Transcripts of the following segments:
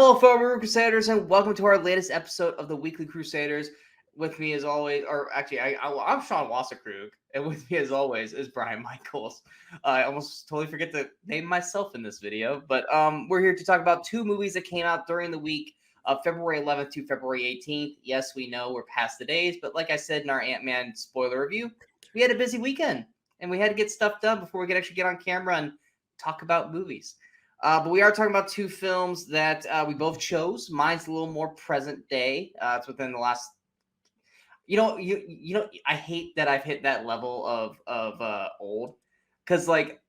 Hello, fellow Movie Crusaders, and welcome to our latest episode of the Weekly Crusaders. With me, as always, or actually, I'm Sean Wasserkrug, and with me, as always, is Brian Michaels. I almost totally forget to name myself in this video, but we're here to talk about two movies that came out during the week of February 11th to February 18th. Yes, we know we're past the days, but like I said in our Ant-Man spoiler review, we had a busy weekend, and we had to get stuff done before we could actually get on camera and talk about movies. But we are talking about two films that we both chose. Mine's a little more present day. It's within the last. I hate that I've hit that level of old, because like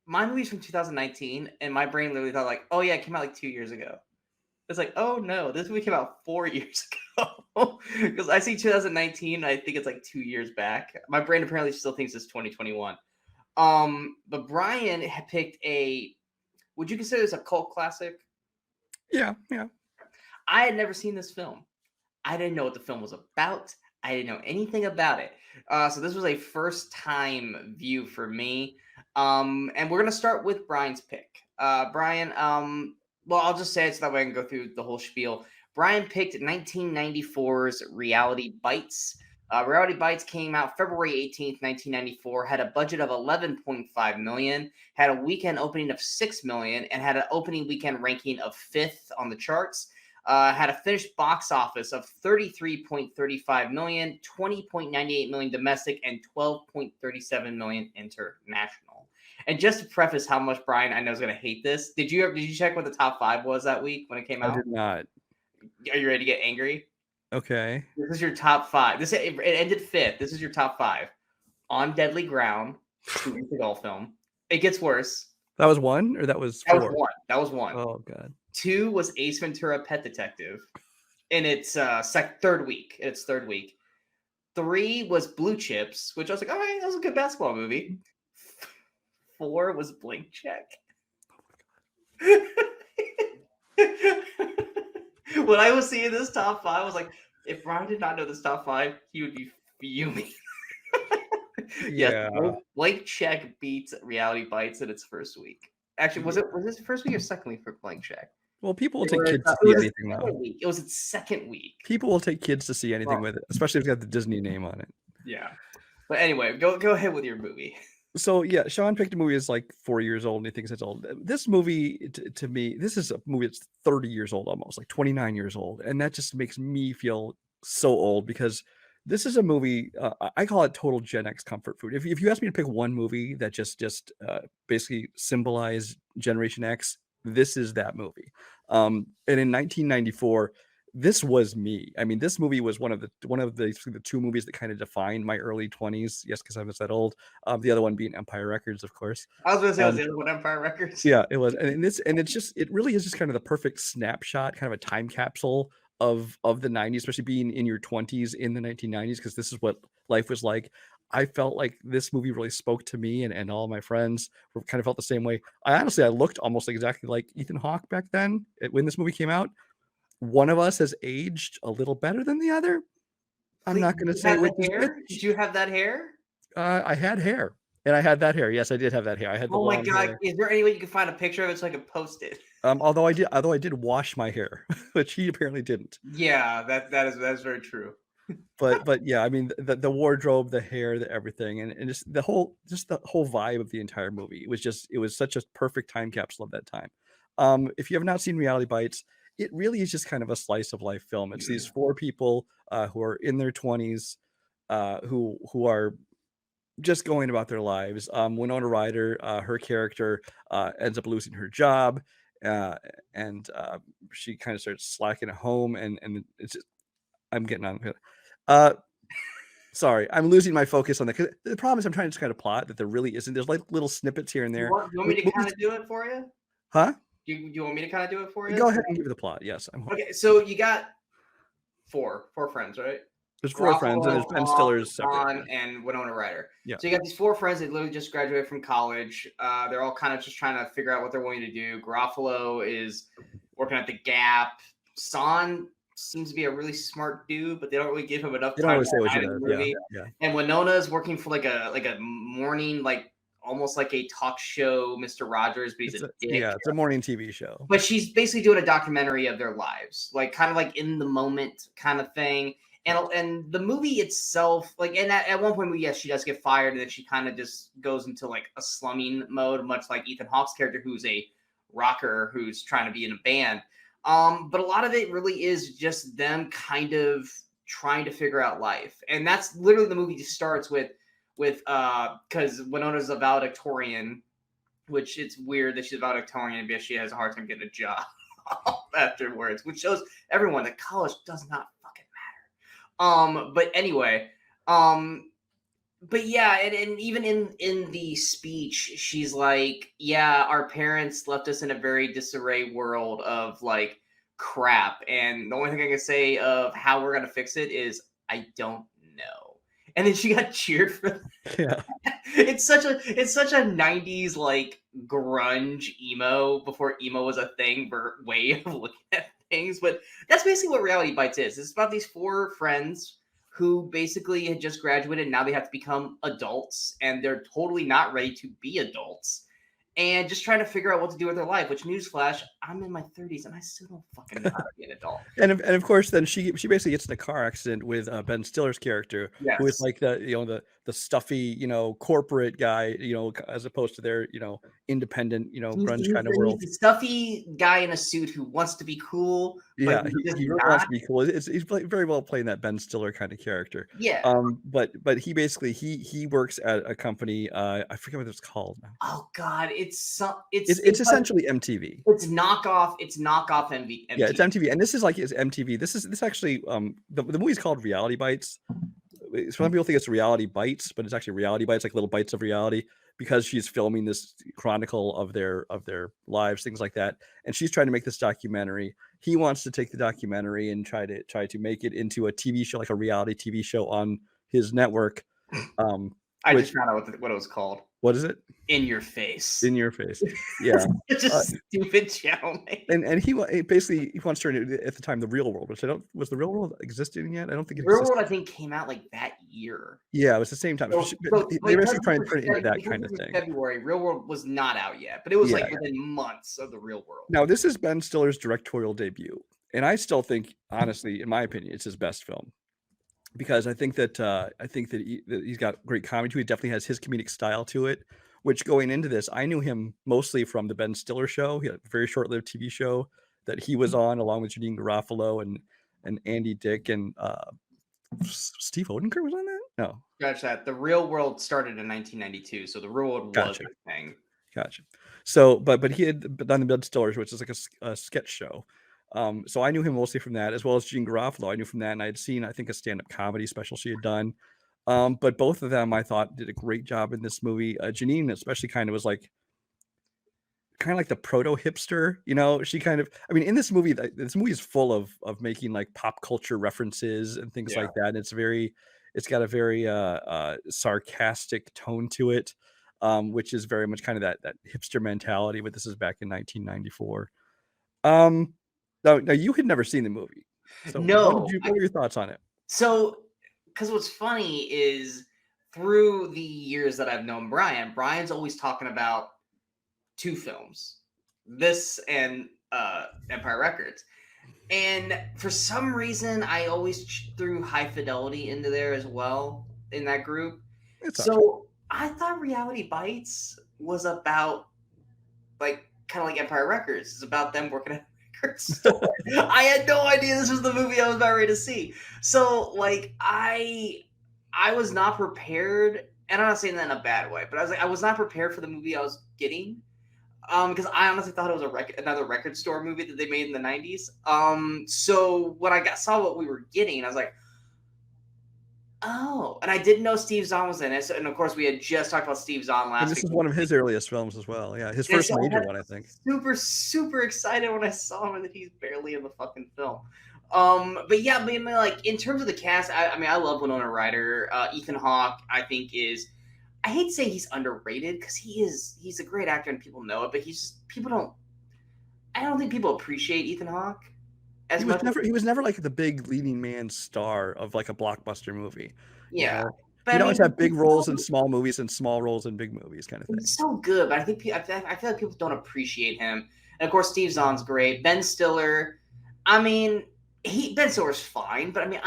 my movie's from 2019, and my brain literally thought like, oh yeah, it came out like 2 years ago. It's like, oh no, this movie came out 4 years ago. Because I see 2019, and I think it's like 2 years back. My brain apparently still thinks it's 2021. But Brian had picked a. Would you consider this a cult classic? Yeah. I had never seen this film. I didn't know what the film was about. I didn't know anything about it. So this was a first-time view for me. And we're going to start with Brian's pick. Brian, well, I'll just say it so that way I can go through the whole spiel. Brian picked 1994's Reality Bites. Reality Bites came out February 18th, 1994, had a budget of $11.5 million, had a weekend opening of $6 million, and had an opening weekend ranking of 5th on the charts. Had a finished box office of $33.35 million, $20.98 million domestic, and $12.37 million international. And just to preface how much Brian I know is going to hate this, did you check what the top 5 was that week when it came out? I did not. Are you ready to get angry? Okay. This is your top 5. It ended 5th. This is your top 5. On Deadly Ground, the golf film. It gets worse. That was 1, or that was 4? That was 1. Oh god. 2 was Ace Ventura: Pet Detective, in its third week. 3 was Blue Chips, which I was like, all right, that was a good basketball movie. 4 was Blank Check. When I was seeing this top 5, I was like, if Brian did not know this top 5, he would be fuming. Yeah. Blank Check beats Reality Bites in its first week. Actually, was this first week or second week for Blank Check? Well, people will take kids to see anything now. It was its second week. People will take kids to see anything with it, especially if it's got the Disney name on it. Yeah. But anyway, go ahead with your movie. So yeah, Sean picked a movie that's like 4 years old, and he thinks it's old. This movie, to me, this is a movie that's 30 years old, almost like 29 years old, and that just makes me feel so old, because this is a movie, I call it total Gen X comfort food. If you ask me to pick one movie that just basically symbolized Generation X, this is that movie. And in 1994, this was me. I mean, this movie was one of the two movies that kind of defined my early 20s. Yes, because I was that old. The other one being Empire Records, of course. I was going to say, was the other one Empire Records? Yeah, it was. And it really is just kind of the perfect snapshot, kind of a time capsule of the 90s, especially being in your 20s in the 1990s, because this is what life was like. I felt like this movie really spoke to me, and all of my friends kind of felt the same way. I looked almost exactly like Ethan Hawke back then when this movie came out. One of us has aged a little better than the other. I'm not going to say which. Did you have that hair? I had hair, and I had that hair. Yes, I did have that hair. I had the long hair. Oh my god! Is there any way you can find a picture of it so I can post it? Although I did wash my hair, which he apparently didn't. Yeah, that's very true. But yeah, I mean the wardrobe, the hair, the everything, and just the whole vibe of the entire movie. It was such a perfect time capsule of that time. If you have not seen Reality Bites, it really is just kind of a slice of life film. It's these 4 people who are in their 20s, who are just going about their lives. Winona Ryder, her character ends up losing her job, and she kind of starts slacking at home, and it's just, I'm getting on. Sorry, I'm losing my focus on that. Because the problem is I'm trying to just kind of plot that there really isn't. There's like little snippets here and there. You want me to kind of do it for you? Huh? You want me to kind of do it for you? Go ahead and give the plot. Yes. Okay, so you got four friends, right? There's 4 friends, and there's Ben Stiller's separate. And Winona Ryder. Yeah. So you got these 4 friends that literally just graduated from college. They're all kind of just trying to figure out what they're willing to do. Garofalo is working at the Gap. Son seems to be a really smart dude, but they don't really give him enough time. They don't always say what he does. Yeah. And Winona is working for like a morning almost like a talk show Mr. Rogers, but he's a dick. Yeah, it's a morning TV show. But she's basically doing a documentary of their lives, like kind of like in the moment kind of thing. And the movie itself, like, and at one point, yes, she does get fired, and then she kind of just goes into like a slumming mode, much like Ethan Hawke's character, who's a rocker who's trying to be in a band. But a lot of it really is just them kind of trying to figure out life, and that's literally the movie just starts with because Winona's a valedictorian, which it's weird that she's a valedictorian because she has a hard time getting a job afterwards, which shows everyone that college does not fucking matter. But anyway, but yeah, and even in the speech, she's like, yeah, our parents left us in a very disarray world of like crap, and the only thing I can say of how we're gonna fix it is I don't know. And then she got cheered for that. Yeah. It's such a 90s like grunge emo before emo was a thing way of looking at things. But that's basically what Reality Bites is. It's about these 4 friends who basically had just graduated, and now they have to become adults, and they're totally not ready to be adults, and just trying to figure out what to do with their life. Which, newsflash, I'm in my 30s and I still don't fucking know how to be an adult. And of course, then she basically gets in a car accident with Ben Stiller's character, who is like the stuffy corporate guy, as opposed to their independent grunge kind of world. He's the stuffy guy in a suit who wants to be cool. Yeah, he really wants to be cool. He's very well playing that Ben Stiller kind of character. Yeah. But he basically he works at a company. I forget what it's called now. Oh God, it's essentially MTV. It's knockoff MTV. Yeah, it's MTV, and this is like it's MTV. This actually the movie's called Reality Bites. Some people think it's Reality Bites, but it's actually Reality Bites, like little bites of reality, because she's filming this chronicle of their lives, things like that, and she's trying to make this documentary. He wants to take the documentary and try to make it into a TV show, like a reality TV show on his network. I just found out what it was called. What is it? In Your Face. In Your Face. Yeah. It's a stupid channel name. And he basically wants to turn it at the time The Real World, which was The Real World existing yet? I don't think it Real World I think came out like that year. Yeah, it was the same time. They basically trying to turn it into that kind of thing. February, Real World was not out yet, but it was like within months of The Real World. Now this is Ben Stiller's directorial debut, and I still think, honestly, in my opinion, it's his best film. Because I think that he's got great comedy to it. He definitely has his comedic style to it, which going into this, I knew him mostly from the Ben Stiller show. He had a very short-lived TV show that he was on along with Janine Garofalo and Andy Dick and Steve Odenkirk was on that? No. Gotcha. That. The Real World started in 1992, so The Real World was a thing. Gotcha. So, but he had done the Ben Stiller, which is like a sketch show. So I knew him mostly from that, as well as Jean Garofalo. I knew from that, and I had seen, I think, a stand-up comedy special she had done. But both of them, I thought, did a great job in this movie. Janine, especially, kind of like the proto hipster. She kind of, I mean, in this movie is full of making like pop culture references and things like that. And it's got a very sarcastic tone to it, which is very much kind of that hipster mentality. But this is back in 1994. Now you had never seen the movie. So no. What were your thoughts on it? So, because what's funny is through the years that I've known Brian's always talking about 2 films, this and Empire Records. And for some reason, I always threw High Fidelity into there as well in that group. So I thought Reality Bites was about like kind of like Empire Records. It's about them working at store. I had no idea this was the movie I was about ready to see. So like I was not prepared, and I'm not saying that in a bad way, but I was not prepared for the movie I was getting. Because I honestly thought it was another record store movie that they made in the 90s. So when I saw what we were getting, I was like, oh, and I didn't know Steve Zahn was in it. So, and of course, we had just talked about Steve Zahn last week. This is one of his earliest films as well. Yeah, his first major one, I think. Super, super excited when I saw him and that he's barely in the fucking film. But yeah, I mean, like in terms of the cast, I love Winona Ryder. Ethan Hawke, I think is. I hate to say he's underrated because he's a great actor and people know it, but I don't think people appreciate Ethan Hawke. He was never like the big leading man star of like a blockbuster movie. Yeah. But He'd I always mean, have big roles in small movies and small roles in big movies, kind of thing. he's so good, but I think I feel like people don't appreciate him. And of course, Steve Zahn's great. Ben Stiller, I mean, Ben Stiller's fine, but I mean,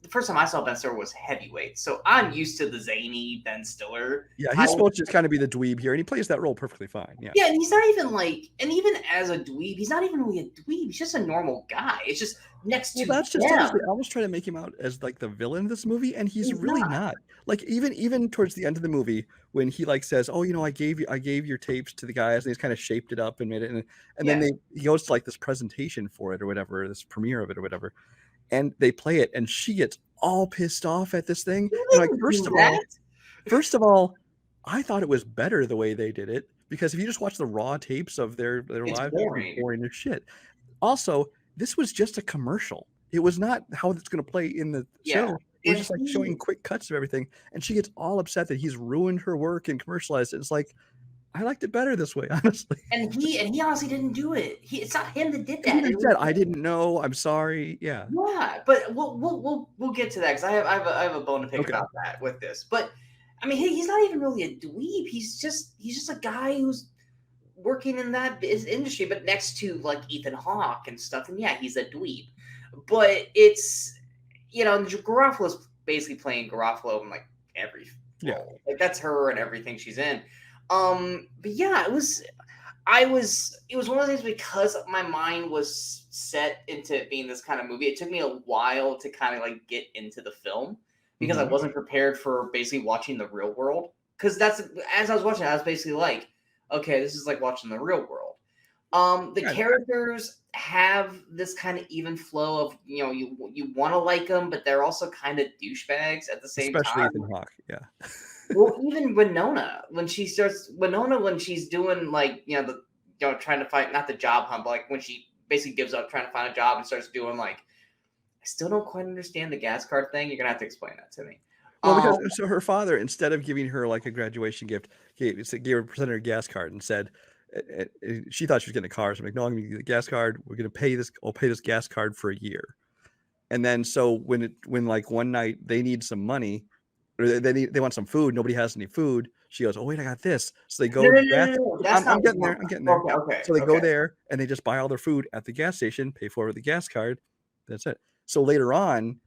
the first time I saw Ben Stiller was Heavyweight, so I'm used to the zany Ben Stiller Yeah, type. he's supposed to just kind of be the dweeb here, and he plays that role perfectly fine. Yeah. Yeah, and he's not even like, and even as a dweeb, he's not even really a dweeb. He's just a normal guy. It's just next to Well, that's just them. it. They almost try to make him out as like the villain of this movie, and he's He's really not. not. Like even towards the end of the movie, when he like says, "Oh, I gave your tapes to the guys," and he's kind of shaped it up and made it, and then he goes to like this presentation for it or whatever, this premiere of it or whatever, and they play it, and she gets all pissed off at this thing. And like, first of all, I thought it was better the way they did it, because if you just watch the raw tapes of their It's live, boring. it's boring as shit. Also, this was just a commercial. It was not how it's going to play in the show. It was just like showing quick cuts of everything, and she gets all upset that he's ruined her work and commercialized it. It's like, I liked it better this way, honestly. And he honestly didn't do it. It's not him that did that. He said, "I didn't know. I'm sorry." Yeah. Yeah, but we'll get to that because I have a bone to pick about that with this. But I mean, he's not even really a dweeb. He's just a guy who's working in that industry, but next to like Ethan Hawke and stuff. And yeah, he's a dweeb. But it's Garofalo's basically playing Garofalo in like every role. Like that's her and everything she's in. But yeah, it was one of those things because my mind was set into it being this kind of movie. It took me a while to kind of like get into the film because I wasn't prepared for basically watching the real world. Because as I was watching it, I was basically like, okay, this is like watching the real world. The characters have this kind of even flow of you want to like them, but they're also kind of douchebags at the same time. Especially Ethan Hawke, yeah. Well, even Winona when she's doing like trying to find, not the job hunt, but like when she basically gives up trying to find a job and starts doing like, I still don't quite understand the gas card thing. You're gonna have to explain that to me. Well, because so her father, instead of giving her like a graduation gift, presented her a gas card and said, she thought she was getting a car. So I'm like, no, I'm going to get the gas card. We're going to pay this. I'll pay this gas card for a year. And then so when like one night they need some money, or they want some food. Nobody has any food. She goes, oh wait, I got this. So they go. No, I'm getting there. I'm getting there. Okay. So they go there and they just buy all their food at the gas station, pay for it with the gas card. That's it. So later on,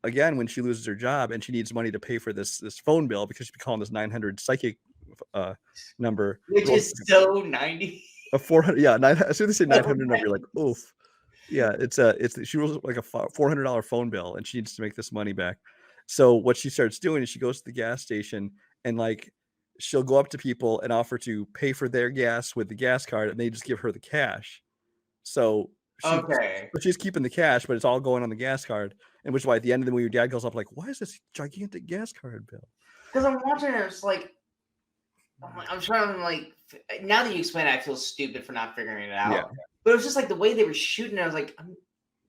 again, when she loses her job and she needs money to pay for this phone bill because she's been calling this 900 psychic number, which is so 90. A 400, yeah. As soon as they say 900 number, you're like, oof. Yeah, she rolls like a $400 phone bill and she needs to make this money back. So what she starts doing is she goes to the gas station and like she'll go up to people and offer to pay for their gas with the gas card, and they just give her the cash. So she's keeping the cash, but it's all going on the gas card. And which is why at the end of the movie, your dad goes up like, why is this gigantic gas card bill? Because I'm watching it, it's like, I'm trying to like, now that you explain it, I feel stupid for not figuring it out. Yeah. But it was just like the way they were shooting it, I was like, I'm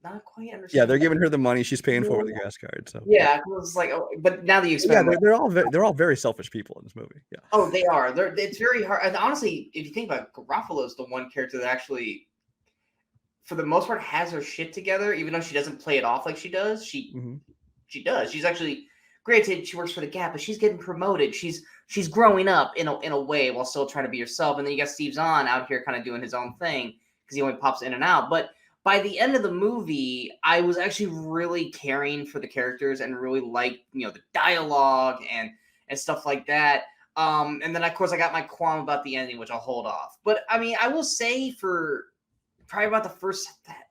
not quite understanding. Yeah, they're giving her the money, she's paying for the gas card. So yeah, it was like, but now that you explain it, they're all very selfish people in this movie. Yeah. Oh, they are. It's very hard. And honestly, if you think about it, Garofalo's the one character that actually, for the most part, has her shit together, even though she doesn't play it off like she does. She does. She's actually, granted, she works for the Gap, but she's getting promoted. She's growing up in a way while still trying to be herself. And then you got Steve Zahn out here kind of doing his own thing because he only pops in and out. But by the end of the movie, I was actually really caring for the characters and really liked, the dialogue and stuff like that. And then of course I got my qualm about the ending, which I'll hold off. But I mean, I will say for probably about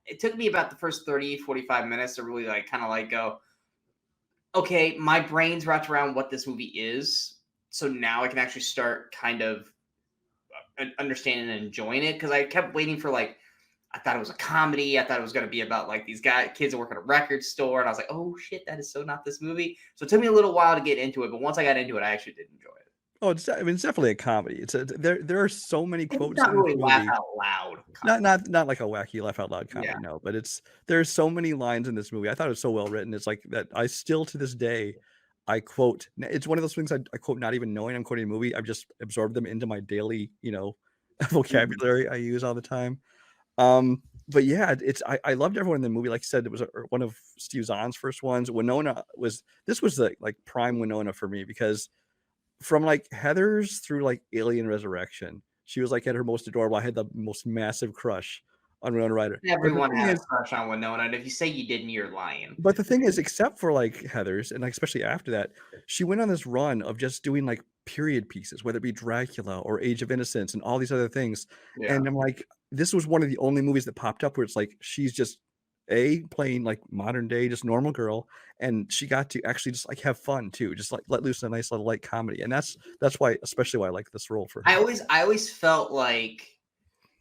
it took me about the first 30, 45 minutes to really like kind of like go, okay, my brain's wrapped around what this movie is. So now I can actually start kind of understanding and enjoying it. Cause I kept waiting for like, I thought it was a comedy. I thought it was going to be about like these kids that work at a record store. And I was like, oh shit, that is so not this movie. So it took me a little while to get into it. But once I got into it, I actually did enjoy it. Oh, it's definitely a comedy. There are so many quotes. It's not really laugh out loud. Comedy. Not like a wacky laugh out loud comedy, no. But there's so many lines in this movie. I thought it was so well written. It's like that. I still to this day, I quote. It's one of those things I quote, not even knowing I'm quoting a movie. I've just absorbed them into my daily, vocabulary I use all the time. but yeah, I loved everyone in the movie. Like I said, it was one of Steve Zahn's first ones. This was the like prime Winona for me, because from like Heathers through like Alien Resurrection, she was like at her most adorable. I had the most massive crush on Winona Ryder. Everyone had a crush on Winona, and if you say you didn't, you're lying. But the thing is, except for like Heathers, and like especially after that, she went on this run of just doing like period pieces, whether it be Dracula or Age of Innocence and all these other things. Yeah. And I'm like, this was one of the only movies that popped up where it's like she's just playing like modern day, just normal girl, and she got to actually just like have fun too, just like let loose a nice little light comedy. And that's why, especially why I like this role for her. I always felt like,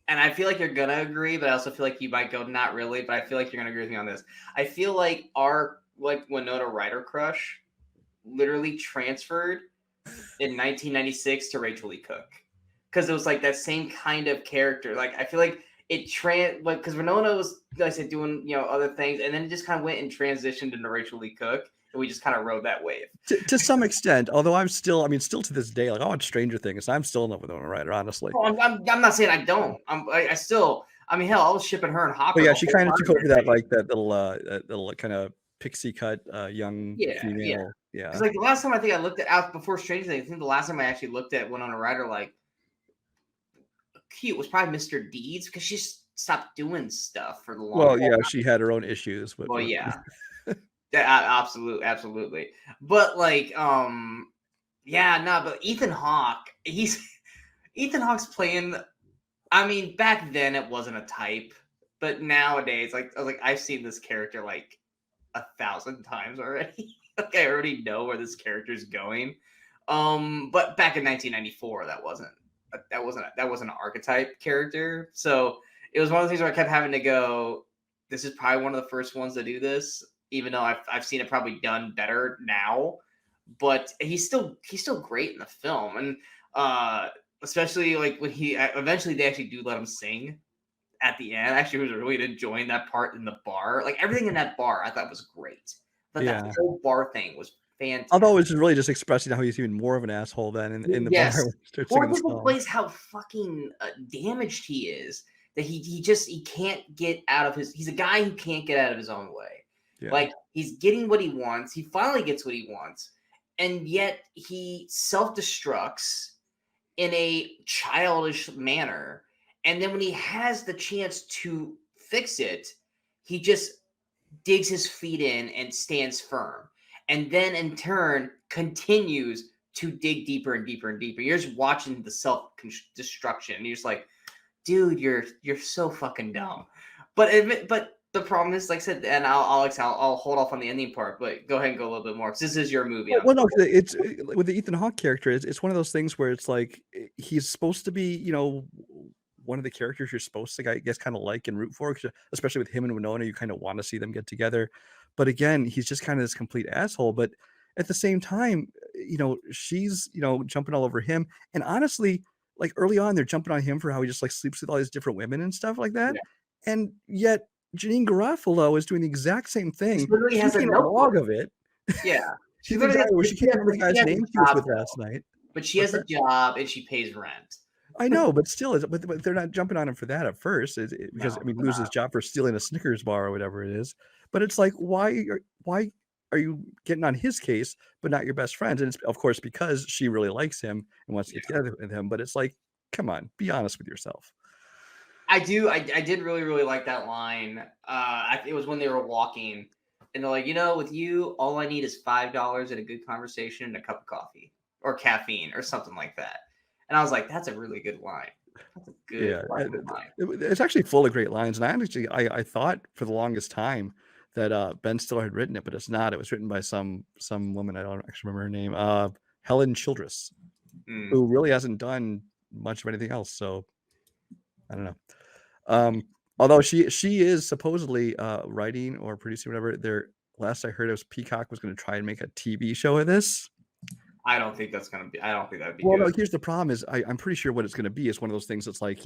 and I feel like you're gonna agree, but I also feel like you might go, not really, but I feel like you're gonna agree with me on this. I feel like our like Winona Ryder crush literally transferred in 1996 to Rachel Lee Cook, because it was like that same kind of character. Like I feel like it like because Winona was, like I said, doing other things, and then it just kind of went and transitioned into Rachel Lee Cook, and we just kind of rode that wave to some extent. Although still to this day, like I watch Stranger Things, I'm still in love with Winona Ryder, honestly. Oh, I'm not saying I don't. I still. I mean, hell, I was shipping her and Hopper. But yeah, she kind of took over that like that little kind of pixie cut young female. Yeah. Because like the last time I think I looked at before Stranger Things, I think the last time I actually looked at Winona Ryder like cute was probably Mr. Deeds, because she stopped doing stuff for the long. Well, yeah, she had her own issues. But yeah, absolutely. But like, but Ethan Hawke, Ethan Hawke's playing. I mean, back then it wasn't a type, but nowadays, like I was like, I've seen this character like 1,000 times already. Like I already know where this character is going. But back in 1994, that wasn't an archetype character. So it was one of the things where I kept having to go, this is probably one of the first ones to do this, even though I've seen it probably done better now. But he's still great in the film, and especially like when he eventually they actually do let him sing at the end. Actually, was really enjoying that part in the bar. Like everything in that bar, I thought was great. But that whole bar thing was fantastic. Although it was really just expressing how he's even more of an asshole than in the bar. More people plays how fucking damaged he is. That he can't get out of his. He's a guy who can't get out of his own way. Yeah. Like he's getting what he wants. He finally gets what he wants, and yet he self-destructs in a childish manner. And then when he has the chance to fix it, he just digs his feet in and stands firm. And then in turn continues to dig deeper and deeper and deeper. You're just watching the self-destruction. And you're just like, dude, you're so fucking dumb. But the problem is, like I said, and I'll hold off on the ending part, but go ahead and go a little bit more, because this is your movie. Well, no, it's with the Ethan Hawke character. It's one of those things where it's like he's supposed to be, one of the characters you're supposed to, I guess, kind of like and root for, especially with him and Winona. You kind of want to see them get together, but again, he's just kind of this complete asshole. But at the same time, she's jumping all over him, and honestly, like early on, they're jumping on him for how he just like sleeps with all these different women and stuff like that, and yet Janine Garofalo is doing the exact same thing. She literally has a log of it. Yeah, she's the guy where she can't remember the guy's name she was with last night. But she has a job and she pays rent. I know, but still, but they're not jumping on him for that at first, because loses his job for stealing a Snickers bar or whatever it is. But it's like, why are you getting on his case, but not your best friend? And it's of course because she really likes him and wants to get together with him. But it's like, come on, be honest with yourself. I do. I did really, really like that line. It was when they were walking, and they're like, with you, all I need is $5 and a good conversation and a cup of coffee or caffeine or something like that. And I was like, that's a really good line. That's a good line. It's actually full of great lines. And I thought for the longest time that Ben Stiller had written it, but it's not. It was written by some woman. I don't actually remember her name. Helen Childress, who really hasn't done much of anything else. So I don't know. Although she is supposedly writing or producing whatever. Last I heard, it was Peacock was going to try and make a TV show of this. I don't think that's going to be. I don't think that'd be. Well, no, here's the problem: is I'm pretty sure what it's going to be is one of those things that's like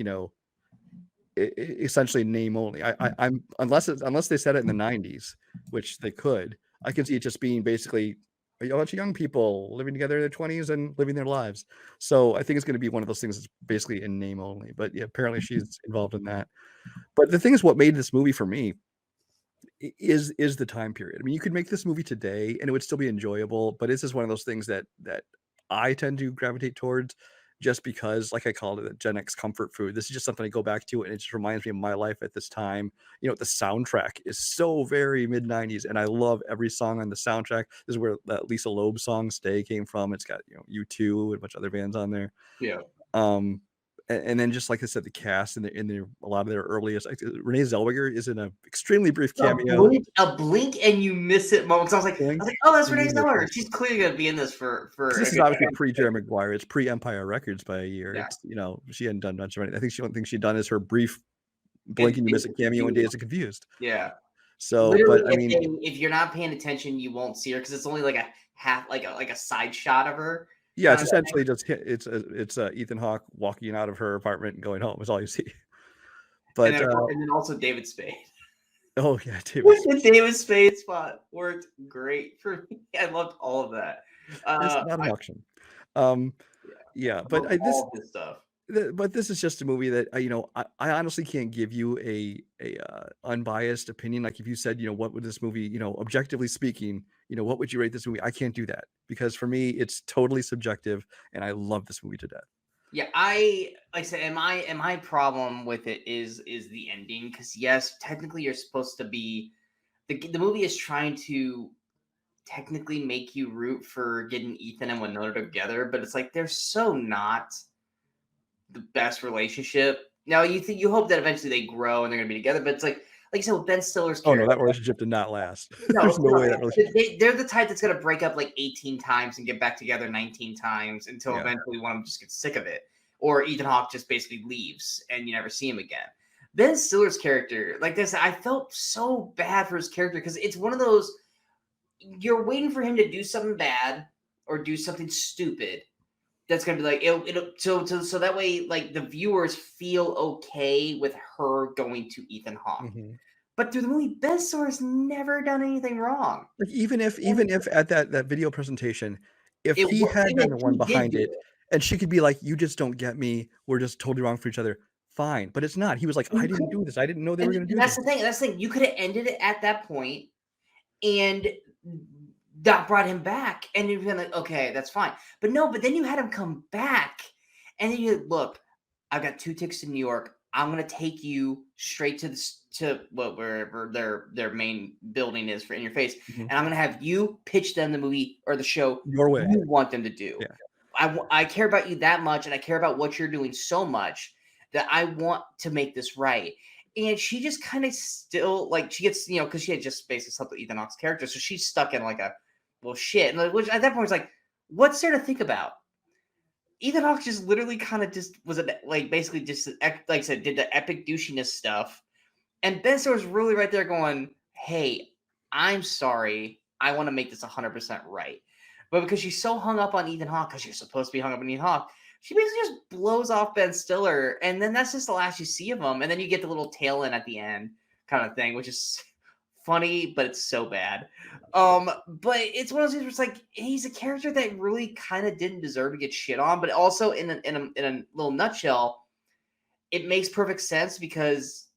essentially name only. I'm unless they said it in the '90s, which they could. I can see it just being basically a bunch of young people living together in their 20s and living their lives. So I think it's going to be one of those things that's basically in name only. But yeah, apparently she's involved in that. But the thing is, what made this movie for me is the time period. I mean, you could make this movie today and it would still be enjoyable, but it's just one of those things that I tend to gravitate towards just because, like I called it, a Gen X comfort food. This is just something I go back to, and it just reminds me of my life at this time. You know, the soundtrack is so very mid 90s, and I love every song on the soundtrack. This is where that Lisa Loeb song "Stay" came from. It's got, you know, U2 and a bunch of other bands on there. Yeah. And then, just like I said, the cast in a lot of their earliest, Renee Zellweger is in an extremely brief cameo. A blink and you miss it moment. I was like, oh, that's Renee Zellweger. She's clearly gonna be in this for. This is obviously pre-Jerry Maguire. It's pre-Empire Records by a year. Yeah. It's, you know, she hadn't done much of anything. I think the only thing she'd done is her brief blink and you miss it cameo in Days of Confused. Yeah. So, literally, but I mean, if you're not paying attention, you won't see her because it's only like a half, like a side shot of her. Yeah, it's essentially just it's Ethan Hawke walking out of her apartment and going home. Is all you see. But and then also David Spade. Oh yeah, David Spade spot worked great for me. I loved all of that. It's not an auction. Yeah, but all this stuff. But this is just a movie that I honestly can't give you a unbiased opinion. Like if you said, what would this movie, objectively speaking, what would you rate this movie? I can't do that because for me it's totally subjective, and I love this movie to death. Yeah, like I said, and my problem with it is the ending, because yes, technically you're supposed to be the movie is trying to technically make you root for getting Ethan and Winona together, but it's like they're so not the best relationship. Now you hope that eventually they grow and they're gonna be together, but it's like you said with Ben Stiller's character. Oh no, that relationship did not last. There's no way that relationship. They're the type that's gonna break up like 18 times and get back together 19 times until eventually one of them just gets sick of it, or Ethan Hawke just basically leaves and you never see him again. Ben Stiller's character, like this, I felt so bad for his character because it's one of those you're waiting for him to do something bad or do something stupid. That's gonna be like so that way, like the viewers feel okay with her going to Ethan Hawke. Mm-hmm. But through the movie, Ben Stiller's never done anything wrong. Like even if at that video presentation, if he had been the one behind it, and she could be like, "You just don't get me. We're just totally wrong for each other." Fine, but it's not. He was like, "I didn't do this. I didn't know they were going to do this." That's the thing. You could have ended it at that point, and that brought him back, and you're gonna okay, that's fine. But no, but then you had him come back, and then you look. I've got 2 tickets to New York. I'm gonna take you straight to wherever their main building is for In Your Face, and I'm gonna have you pitch them the movie or the show your way you want them to do. Yeah. I care about you that much, and I care about what you're doing so much that I want to make this right. And she just kind of still like she gets because she had just basically slept with Ethan Hawke's character, so she's stuck in like a well shit. And which at that point it's like, what's there to think about? Ethan Hawke just literally kind of just was basically just like I said, did the epic douchiness stuff, and Ben Stiller's really right there going, "Hey, I'm sorry, I want to make this 100% right." But because she's so hung up on Ethan Hawke, because you're supposed to be hung up on Ethan Hawke, she basically just blows off Ben Stiller, and then that's just the last you see of him. And then you get the little tail end at the end kind of thing, which is funny, but it's so bad. But it's one of those things where it's like he's a character that really kind of didn't deserve to get shit on, but also in a little nutshell, it makes perfect sense because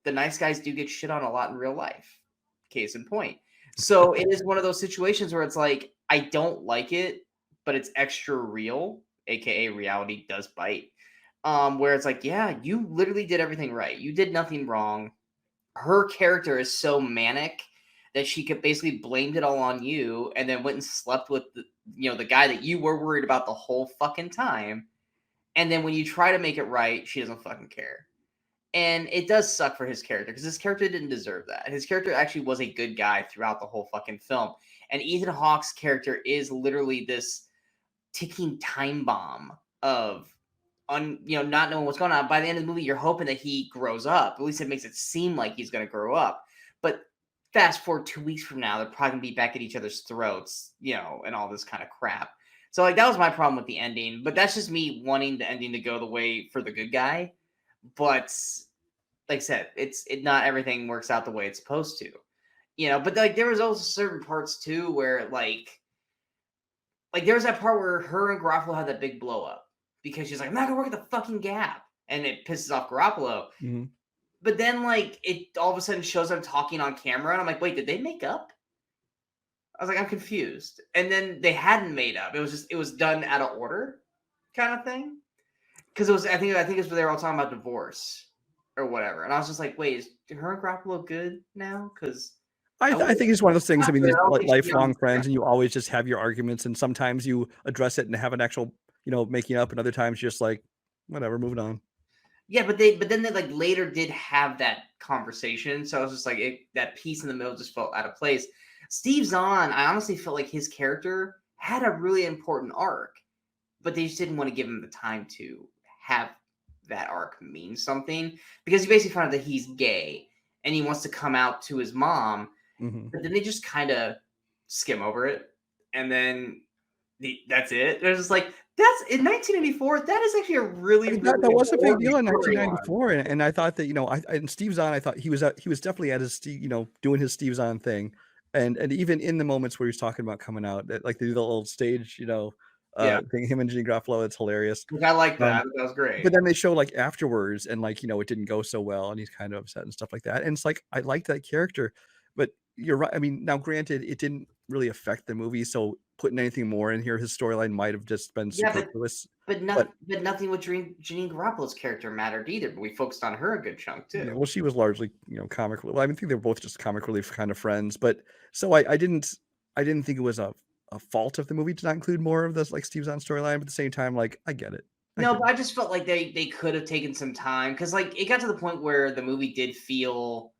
the nice guys do get shit on a lot in real life. Case in point. So it is one of those situations where it's like, I don't like it, but it's extra real, aka reality does bite. Where it's like, yeah, you literally did everything right. You did nothing wrong. Her character is so manic that she could basically blamed it all on you and then went and slept with the guy that you were worried about the whole fucking time. And then when you try to make it right, she doesn't fucking care. And it does suck for his character because his character didn't deserve that. His character actually was a good guy throughout the whole fucking film. And Ethan Hawke's character is literally this ticking time bomb of not knowing what's going on. By the end of the movie, you're hoping that he grows up. At least it makes it seem like he's going to grow up. But fast forward 2 weeks from now, they're probably going to be back at each other's throats, and all this kind of crap. So like that was my problem with the ending. But that's just me wanting the ending to go the way for the good guy. But like I said, it not everything works out the way it's supposed to. But like there was also certain parts too where like like there was that part where her and Garofalo had that big blow up because she's like, I'm not gonna work at the fucking Gap, and it pisses off Garofalo. Mm-hmm. But then like it all of a sudden shows them talking on camera, and I'm like, wait, did they make up? I was like, I'm confused. And then they hadn't made up. It was done out of order, kind of thing. Because it was, I think it's where they were all talking about divorce or whatever. And I was just like, wait, is her and Garoppolo good now? Because I think it's one of those things. I mean, I these don't think she's lifelong friends, and you always just have your arguments, and sometimes you address it and have an actual, making up, and other times you're just like, whatever, moving on. Yeah, but then they like later did have that conversation. So I was just like, that piece in the middle just felt out of place. Steve Zahn, I honestly felt like his character had a really important arc, but they just didn't want to give him the time to have that arc mean something, because he basically found out that he's gay and he wants to come out to his mom, Mm-hmm. but then they just kind of skim over it, and then that's it. They're just like, that's in 1984. That is actually a really, really That was a big deal in important storyline. 1994, and I thought that and Steve Zahn, I thought he was definitely at his doing his Steve Zahn thing, and even in the moments where he was talking about coming out, like they do the little stage Yeah, thing, him and Jeannie Garofalo, it's hilarious. which I like that. That was great. But then they show like afterwards, and like it didn't go so well, and he's kind of upset and stuff like that. And it's like I liked that character, but you're right. I mean, now granted, it didn't really affect the movie, so putting anything more in here, his storyline might have just been Yeah, superfluous. but nothing with Janine Garoppolo's character mattered either. But we focused on her a good chunk too. Yeah, well, she was largely comic. Well, I think they were both just comic relief kind of friends. But so I didn't think it was a fault of the movie to not include more of this like Steve Zahn storyline. But at the same time, like I get it. No, but I just felt like they could have taken some time, because like it got to the point where the movie did feel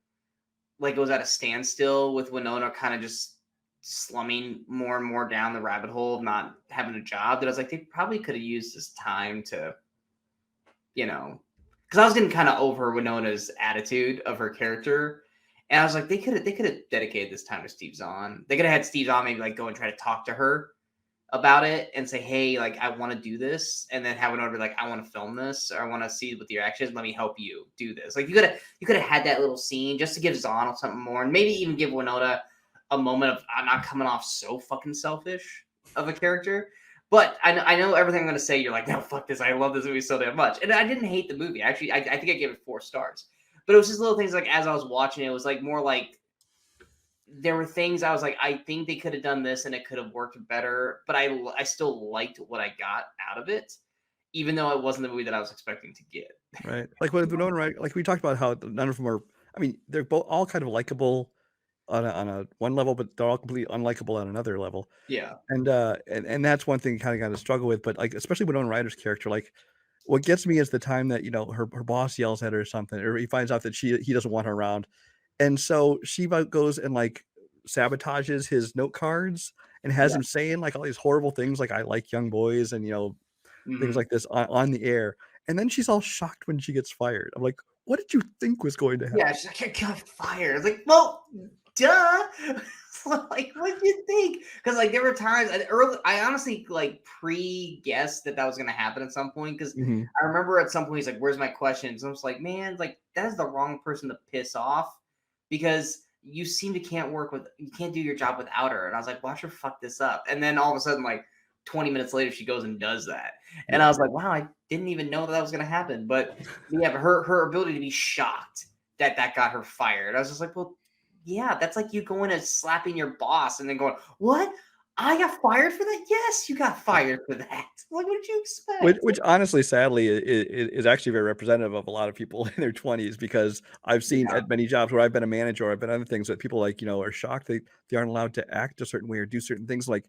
like it was at a standstill, with Winona kind of just slumming more and more down the rabbit hole of not having a job. That I was like, they probably could have used this time to, because I was getting kind of over Winona's attitude of her character, and I was like, they could have dedicated this time to Steve Zahn. They could have had Steve Zahn maybe like go and try to talk to her about it and say, hey, like I want to do this, and then have Winona be like, I want to film this, or I want to see what your action is. Let me help you do this. Like you could have had that little scene just to give Zahn something more, and maybe even give Winona a moment of not coming off so fucking selfish of a character. But I know everything I'm going to say. You're like, no, fuck this. I love this movie so damn much, and I didn't hate the movie. Actually, I think I gave it 4 stars. But it was just little things like as I was watching it was like more like there were things I was like, I think they could have done this and it could have worked better, but I still liked what I got out of it, even though it wasn't the movie that I was expecting to get. Right. Like with Winona, right? Like we talked about how none of them are. I mean, they're both all kind of likable on a one level, but they're all completely unlikable on another level. Yeah. And that's one thing you kind of got to struggle with. But like especially Winona Ryder's character, like what gets me is the time that her boss yells at her or something, or he finds out that he doesn't want her around, and so she goes and like sabotages his note cards and has him saying like all these horrible things like I like young boys and things like this on the air, and then she's all shocked when she gets fired. I'm like, what did you think was going to happen? Yeah, she's like, I got fired. I was like, well, duh. Like, what do you think? Because like there were times I honestly like pre-guessed that was gonna happen at some point, because Mm-hmm. I remember at some point he's like, where's my questions? And I was like, man, like that is the wrong person to piss off, because you seem to you can't do your job without her. And I was like, watch her fuck this up. And then all of a sudden, like 20 minutes later, she goes and does that. And I was like, wow, I didn't even know that was going to happen. But yeah, but her ability to be shocked that got her fired. I was just like, well, yeah, that's like you going and slapping your boss and then going, what? I got fired for that? Yes, you got fired for that. Like, what did you expect? Which honestly, sadly, is actually very representative of a lot of people in their 20s, because I've seen at many jobs where I've been a manager or I've been other things that people like, are shocked they aren't allowed to act a certain way or do certain things. Like,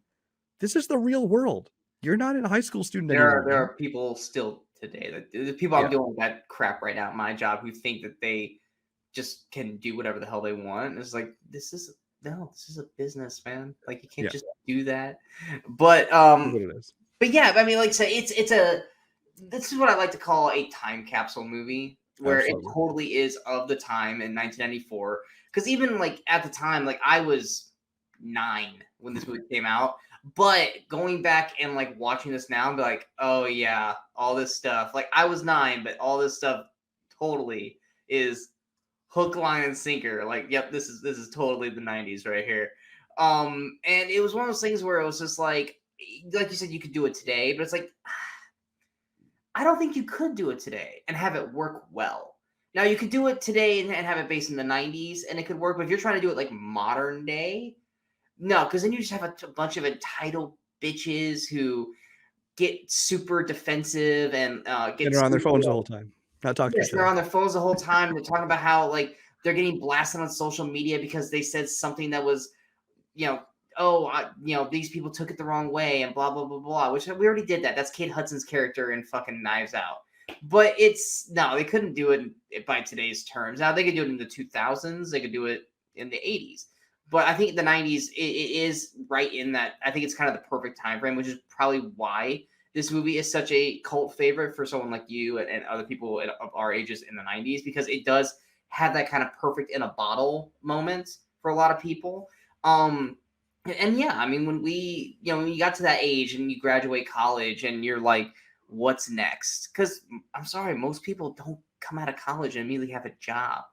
this is the real world. You're not a high school student anymore. There are people still today, the people I'm doing that crap right now at my job, who think that they just can do whatever the hell they want. It's like, this is a business, man. Like you can't just do that. But What it is. But yeah, I mean, like I say, this is what I like to call a time capsule movie, where it totally is of the time in 1994. Because even like at the time, like I was 9 when this movie came out, but going back and like watching this now, I'm like, oh yeah, all this stuff. Like I was 9, but all this stuff totally is hook, line, and sinker. Like, yep, this is totally the 90s right here. And it was one of those things where it was just like, like you said, you could do it today, but it's like, I don't think you could do it today and have it work well. Now, you could do it today and have it based in the 90s and it could work, but if you're trying to do it like modern day, no, because then you just have a bunch of entitled bitches who get super defensive and get And they're on their phones the whole time, not talking to yes, each they're other. on their phones the whole time. They're talking about how like they're getting blasted on social media because they said something that was, these people took it the wrong way and blah blah blah blah. Which we already did that. That's Kate Hudson's character in fucking Knives Out. But they couldn't do it by today's terms. Now they could do it in the 2000s. They could do it in the 80s. But I think the 90s it is right in that. I think it's kind of the perfect time frame, which is probably why this movie is such a cult favorite for someone like you and other people of our ages in the 90s, because it does have that kind of perfect in a bottle moment for a lot of people. And yeah, I mean, when you got to that age and you graduate college and you're like, what's next? Because I'm sorry, most people don't come out of college and immediately have a job.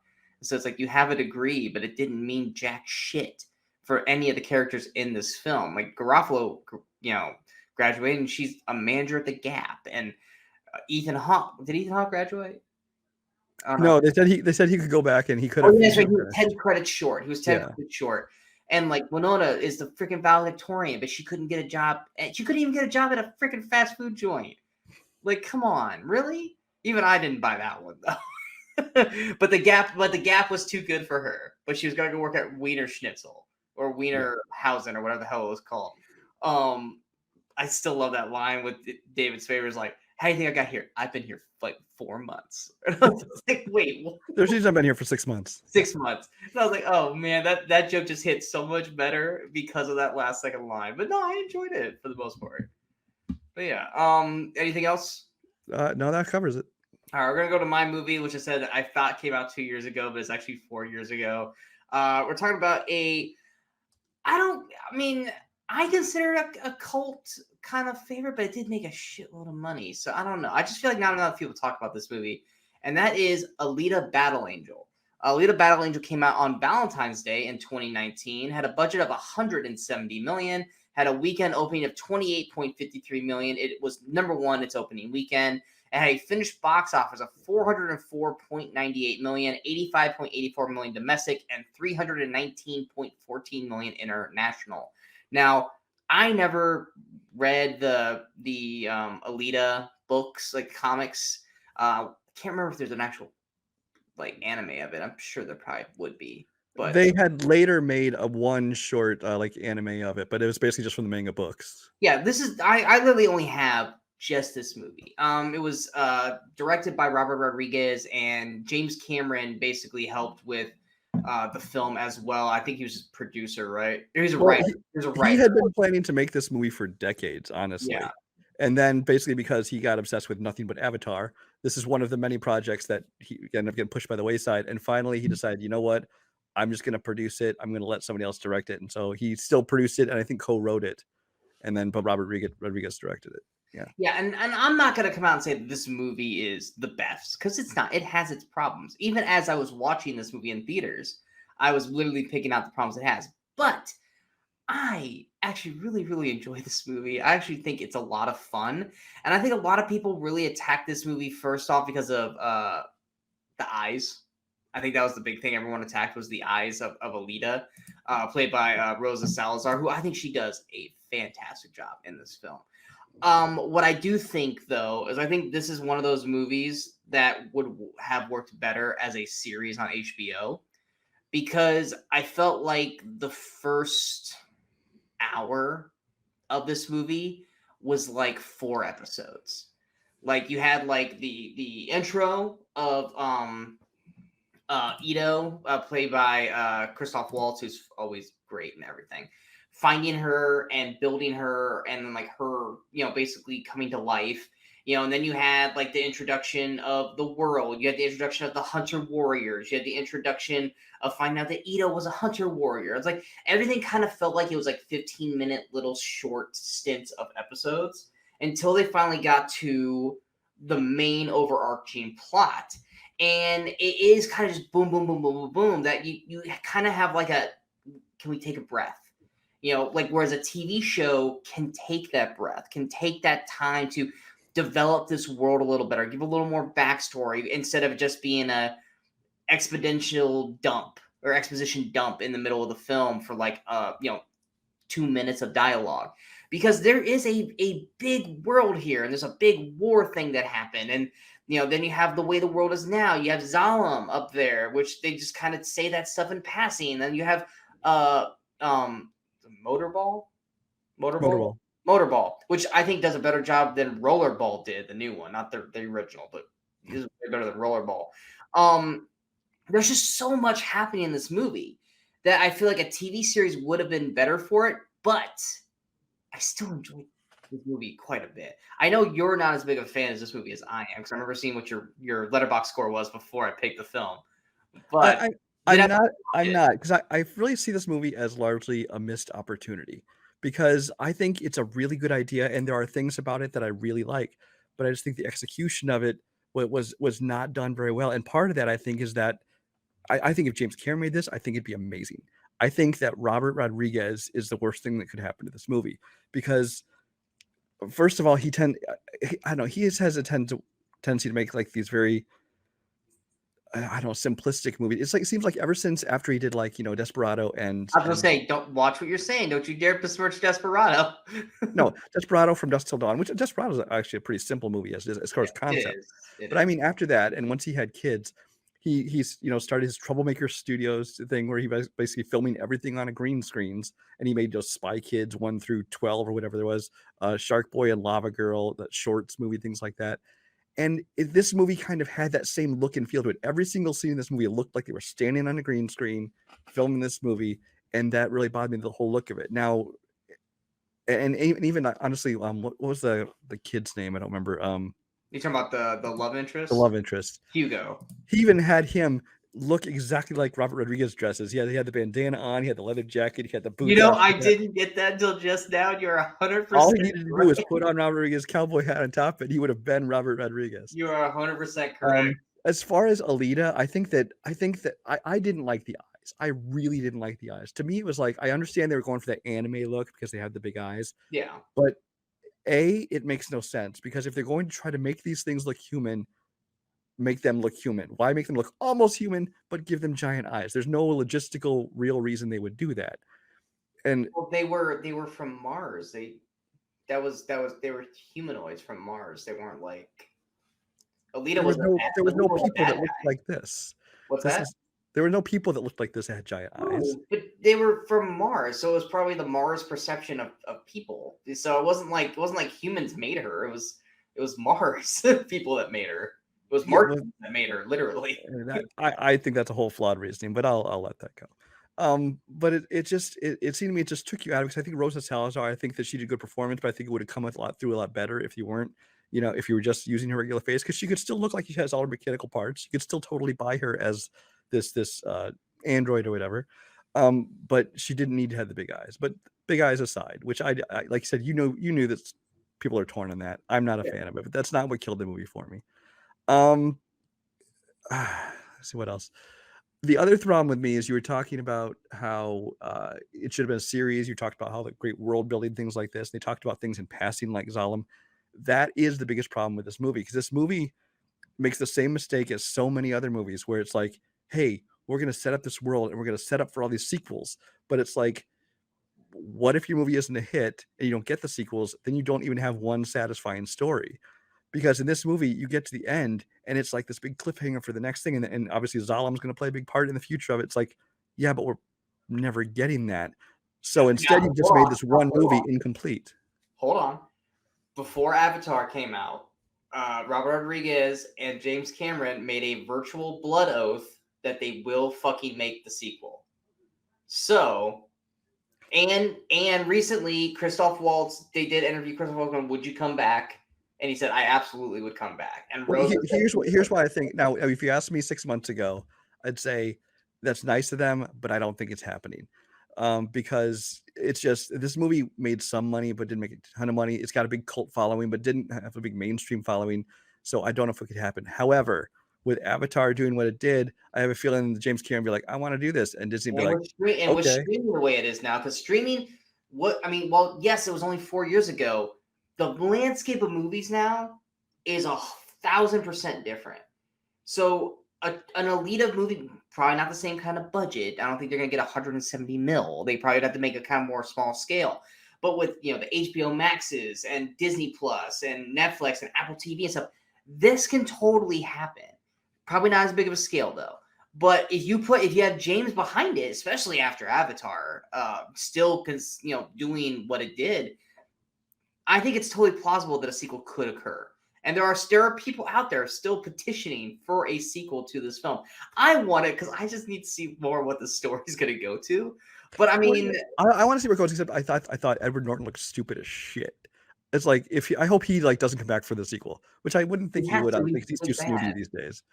So it's like you have a degree, but it didn't mean jack shit for any of the characters in this film. Like Garofalo, graduated and she's a manager at the Gap. And Ethan Hawke, did Ethan Hawke graduate? No, they said he could go back and he could Oh, have. yes, right. He was 10 credits short. He was 10 Yeah. credits short. And like Winona is the freaking valedictorian, but she couldn't get a job. She couldn't even get a job at a freaking fast food joint. Like, come on, really? Even I didn't buy that one though. but the Gap was too good for her. But she was gonna go work at Wiener Schnitzel or Wiener Hausen or whatever the hell it was called. I still love that line with David Spader's like, "How do you think I got here? I've been here for like 4 months." And I was like, wait, what? She's not been here for 6 months. 6 months. And I was like, oh man, that joke just hit so much better because of that last second line. But no, I enjoyed it for the most part. But yeah, anything else? No, that covers it. All right, we're gonna go to my movie, which I said I thought came out 2 years ago, but it's actually 4 years ago. We're talking about I consider it a cult kind of favorite, but it did make a shitload of money. So I don't know. I just feel like not enough people talk about this movie, and that is Alita: Battle Angel. Alita: Battle Angel came out on Valentine's Day in 2019. Had a budget of 170 million. Had a weekend opening of 28.53 million. It was number one its opening weekend. It had a finished box office of 404.98 million, 85.84 million domestic, and 319.14 million international. Now, I never read the Alita books, like comics. Can't remember if there's an actual like anime of it. I'm sure there probably would be. But they had later made a one short like anime of it, but it was basically just from the manga books. Yeah, this is I literally only have just this movie. It was directed by Robert Rodriguez, and James Cameron basically helped with the film as well. I think he was just producer, right? He was a writer. He was a writer. He had been planning to make this movie for decades, honestly. Yeah. And then basically because he got obsessed with nothing but Avatar, this is one of the many projects that he ended up getting pushed by the wayside. And finally he decided, you know what? I'm just going to produce it. I'm going to let somebody else direct it. And so he still produced it and I think co-wrote it. And then but Robert Rodriguez directed it. Yeah. Yeah, and I'm not going to come out and say that this movie is the best, because it's not. It has its problems. Even as I was watching this movie in theaters, I was literally picking out the problems it has. But I actually really, really enjoy this movie. I actually think it's a lot of fun. And I think a lot of people really attack this movie first off because of the eyes. I think that was the big thing everyone attacked, was the eyes of Alita, played by Rosa Salazar, who I think she does a fantastic job in this film. What I do think, though, is I think this is one of those movies that would have worked better as a series on HBO, because I felt like the first hour of this movie was like 4 episodes. Like you had like the intro of Ito, played by Christoph Waltz, who's always great and everything. Finding her and building her, and then like her, basically coming to life. And then you had like the introduction of the world. You had the introduction of the hunter warriors. You had the introduction of finding out that Ito was a hunter warrior. It's like everything kind of felt like it was like 15-minute little short stints of episodes until they finally got to the main overarching plot. And it is kind of just boom, boom, boom, boom, boom, boom, that you kind of have like a, can we take a breath? like whereas a TV show can take that breath, can take that time to develop this world a little better, give a little more backstory instead of just being a exponential dump or exposition dump in the middle of the film for like 2 minutes of dialogue, because there is a big world here and there's a big war thing that happened. And then you have the way the world is now. You have Zalem up there, which they just kind of say that stuff in passing. And then you have Motorball, which I think does a better job than Rollerball did, the new one, not the original, but is way better than Rollerball. There's just so much happening in this movie that I feel like a TV series would have been better for it, but I still enjoy this movie quite a bit. I know you're not as big of a fan of this movie as I am, because I remember seeing what your Letterboxd score was before I picked the film. But I'm not, because I really see this movie as largely a missed opportunity, because I think it's a really good idea and there are things about it that I really like, but I just think the execution of it was not done very well. And part of that, I think, is that I think if James Cameron made this, I think it'd be amazing. I think that Robert Rodriguez is the worst thing that could happen to this movie, because first of all, he has a tendency to make like these very, I don't know, simplistic movies. It's like, it seems like ever since after he did like, Desperado and I was gonna say, don't watch what you're saying. Don't you dare besmirch Desperado. No, Desperado from Dusk Till Dawn, which Desperado is actually a pretty simple movie as far as concept. But I mean, after that, and once he had kids, he's started his Troublemaker Studios thing where he was basically filming everything on a green screens, and he made those Spy Kids 1 through 12 or whatever there was, Shark Boy and Lava Girl, that shorts movie, things like that. And this movie kind of had that same look and feel to it. Every single scene in this movie, it looked like they were standing on a green screen filming this movie, and that really bothered me, the whole look of it. Now, and even honestly, what was the kid's name? I don't remember. You talking about the love interest? The love interest, Hugo. He even had him look exactly like Robert Rodriguez dresses. He had the bandana on, he had the leather jacket, he had the boots. I didn't get that until just now. You're 100%. All he needed to do was put on Robert Rodriguez's cowboy hat on top, and he would have been Robert Rodriguez. You are 100% correct. As far as Alita, I think that I didn't like the eyes. I really didn't like the eyes. To me, it was like, I understand they were going for that anime look because they had the big eyes. Yeah. But it makes no sense, because if they're going to try to make these things look human, make them look human. Why make them look almost human but give them giant eyes? There's no logistical real reason they would do that. And they were from Mars. They were humanoids from Mars. They weren't like Alita. There was no people that looked like this. What's that? There were no people that looked like this that had giant eyes. But they were from Mars, so it was probably the Mars perception of people. So it wasn't like humans made her. It was Mars people that made her. It was Martians that made her, literally. I think that's a whole flawed reasoning, but I'll let that go. But it seemed to me it just took you out of it, because I think Rosa Salazar, I think that she did a good performance, but I think it would have come through a lot better if you weren't, if you were just using her regular face, because she could still look like she has all her mechanical parts. You could still totally buy her as this android or whatever. But she didn't need to have the big eyes. But big eyes aside, which I like you said, you knew that people are torn on that. I'm not a fan of it, but that's not what killed the movie for me. Let's see what else. The other problem with me is you were talking about how it should have been a series. You talked about how the great world building, things like this. They talked about things in passing like Zalem. That is the biggest problem with this movie, because this movie makes the same mistake as so many other movies where it's like, hey, we're going to set up this world and we're going to set up for all these sequels. But it's like, what if your movie isn't a hit and you don't get the sequels? Then you don't even have one satisfying story. Because in this movie, you get to the end and it's like this big cliffhanger for the next thing. And obviously Zalem's going to play a big part in the future of it. It's like, yeah, but we're never getting that. So instead, you just made this one movie incomplete. Hold on. Before Avatar came out, Robert Rodriguez and James Cameron made a virtual blood oath that they will fucking make the sequel. So, and recently, Christoph Waltz, they did interview Christoph Waltz, would you come back? And he said, I absolutely would come back. And here's why I think, now, if you asked me 6 months ago, I'd say that's nice of them, but I don't think it's happening. Because it's just, this movie made some money, but didn't make a ton of money. It's got a big cult following, but didn't have a big mainstream following. So I don't know if it could happen. However, with Avatar doing what it did, I have a feeling James Cameron be like, I want to do this. And Disney be like, with streaming the way it is now, because streaming, Well, yes, it was only 4 years ago. The landscape of movies now is 1,000% different. So an Alita movie, probably not the same kind of budget. I don't think they're gonna get 170 mil. They probably would have to make a kind of more small scale. But with the HBO Maxes and Disney Plus and Netflix and Apple TV and stuff, this can totally happen. Probably not as big of a scale though. But if you have James behind it, especially after Avatar, still doing what it did, I think it's totally plausible that a sequel could occur. And there are people out there still petitioning for a sequel to this film. I want it because I just need to see more what the story's going to go to. But I mean, I want to see where it goes. Except I thought Edward Norton looked stupid as shit. It's like I hope he like doesn't come back for the sequel, which I wouldn't think he would. I think he's too snooty these days.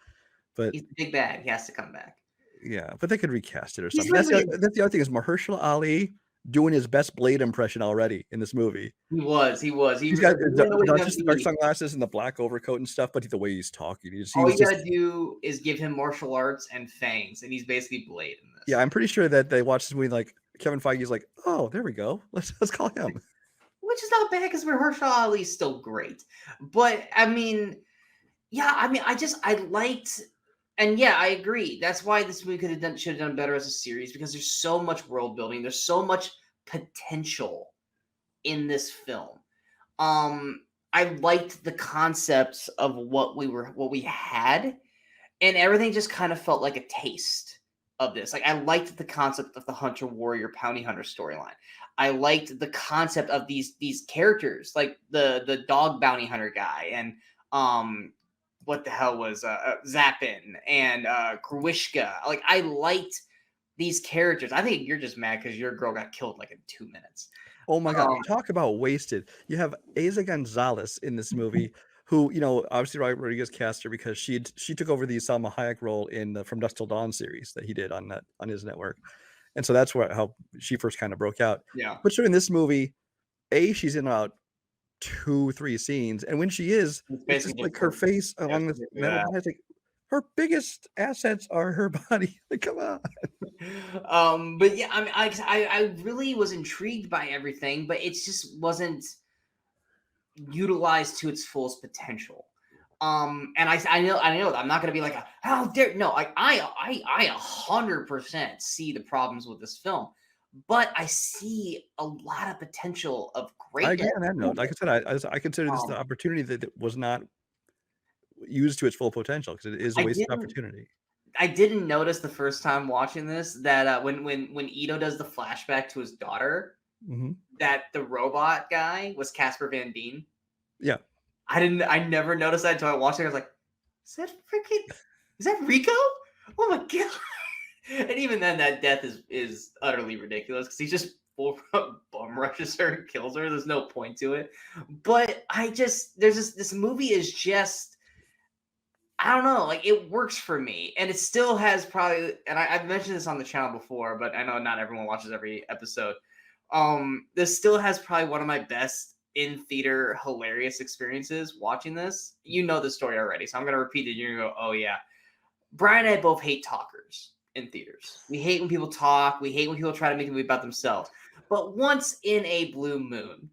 But he's the big bad. He has to come back. Yeah, but they could recast it or something. That's the other thing is Mahershala Ali doing his best Blade impression already in this movie. He was. He's got not just the dark sunglasses and the black overcoat and stuff, but the way he's talking. All you gotta do is give him martial arts and fangs, and he's basically Blade in this. Yeah, I'm pretty sure that they watched this movie like Kevin Feige's like, oh, there we go. Let's call him. Which is not bad because Mahershala Ali's still great. But I mean, yeah, I liked. And yeah, I agree. That's why this movie should have done better as a series, because there's so much world building. There's so much potential in this film. I liked the concepts of what we had, and everything just kind of felt like a taste of this. Like I liked the concept of the hunter warrior bounty hunter storyline. I liked the concept of these characters, like the dog bounty hunter guy and what the hell was Zappin and Kruishka. Like I liked these characters. I think you're just mad because your girl got killed like in 2 minutes. Oh my god! Talk about wasted. You have Eiza Gonzalez in this movie, who obviously Rodriguez cast her because she took over the Salma Hayek role in the From Dusk Till Dawn series that he did on his network, and so that's how she first kind of broke out. Yeah. But so in this movie, she's in about 2-3 scenes, and when she is, it's just like her face along this metal body. It's like her biggest assets are her body. Like, come on. But yeah, I really was intrigued by everything, but it just wasn't utilized to its fullest potential. And I know I'm not gonna be like, how dare no, I 100% see the problems with this film. But I see a lot of potential of greatness. I agree on that note. Like I said, I consider this the opportunity that was not used to its full potential because it is a wasted opportunity. I didn't notice the first time watching this that when Ito does the flashback to his daughter, that the robot guy was Casper Van Dien. Yeah, I never noticed that until I watched it. I was like, is that Rico? Oh my god! And even then, that death is utterly ridiculous because he just full bum rushes her and kills her. There's no point to it. But this movie is just, I don't know, like it works for me, and it still has probably, and I've mentioned this on the channel before, but I know not everyone watches every episode. This still has probably one of my best in theater hilarious experiences watching this. You know the story already, so I'm gonna repeat it. You're gonna go, oh yeah. Brian and I both hate talkers in theaters. We hate when people talk. We hate when people try to make a movie about themselves. But once in a blue moon,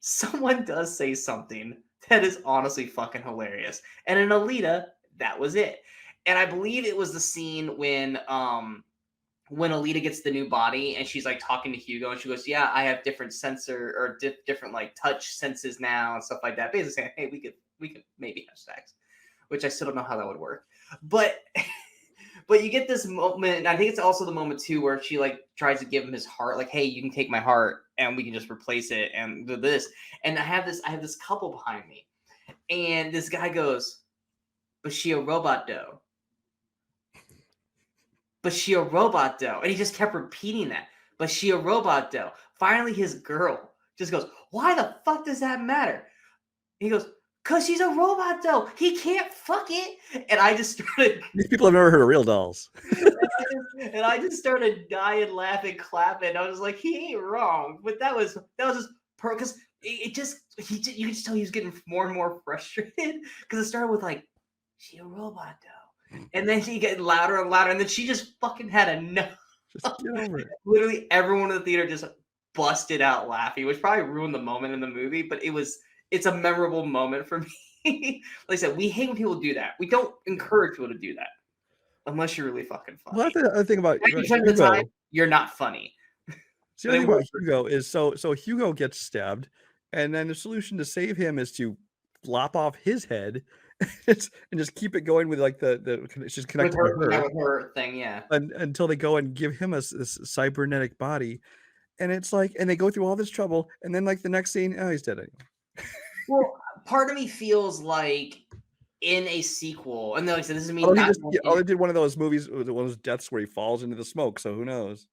someone does say something that is honestly fucking hilarious. And in Alita, that was it. And I believe it was the scene when Alita gets the new body and she's like talking to Hugo and she goes, yeah, I have different sensor or different like touch senses now and stuff like that. Basically saying, hey, we could maybe have sex, which I still don't know how that would work. But you get this moment, and I think it's also the moment too where she like tries to give him his heart, like, hey, you can take my heart and we can just replace it and do this. And I have this couple behind me, and this guy goes, but she a robot though. But she a robot though. And he just kept repeating that. But she a robot though. Finally, his girl just goes, why the fuck does that matter? He goes, because she's a robot, though. He can't fuck it. And I just started... These people have never heard of real dolls. and I just started dying, laughing, clapping. I was like, he ain't wrong. But that was just... Because you could just tell he was getting more and more frustrated. Because it started with like, she a robot, though. And then he get louder and louder. And then she just fucking had enough. Just get over it. Literally everyone in the theater just busted out laughing, which probably ruined the moment in the movie, but it's a memorable moment for me. Like I said, we hate when people do that. We don't encourage people to do that unless you're really fucking Well, funny. that's the other thing about 90% of the time, Hugo. you're not funny. The But other it thing about works for Hugo is so Hugo gets stabbed, and then the solution to save him is to lop off his head and just keep it going with like the it's just with connected to her, yeah, her with her thing, yeah. until they go and give him this cybernetic body, and it's like, and they go through all this trouble, and then like the next scene, oh, he's dead anyway. Well, part of me feels like in a sequel, and like I said, this is me Oh, he not just going oh, they did one of those movies, one of those deaths where he falls into the smoke. So who knows?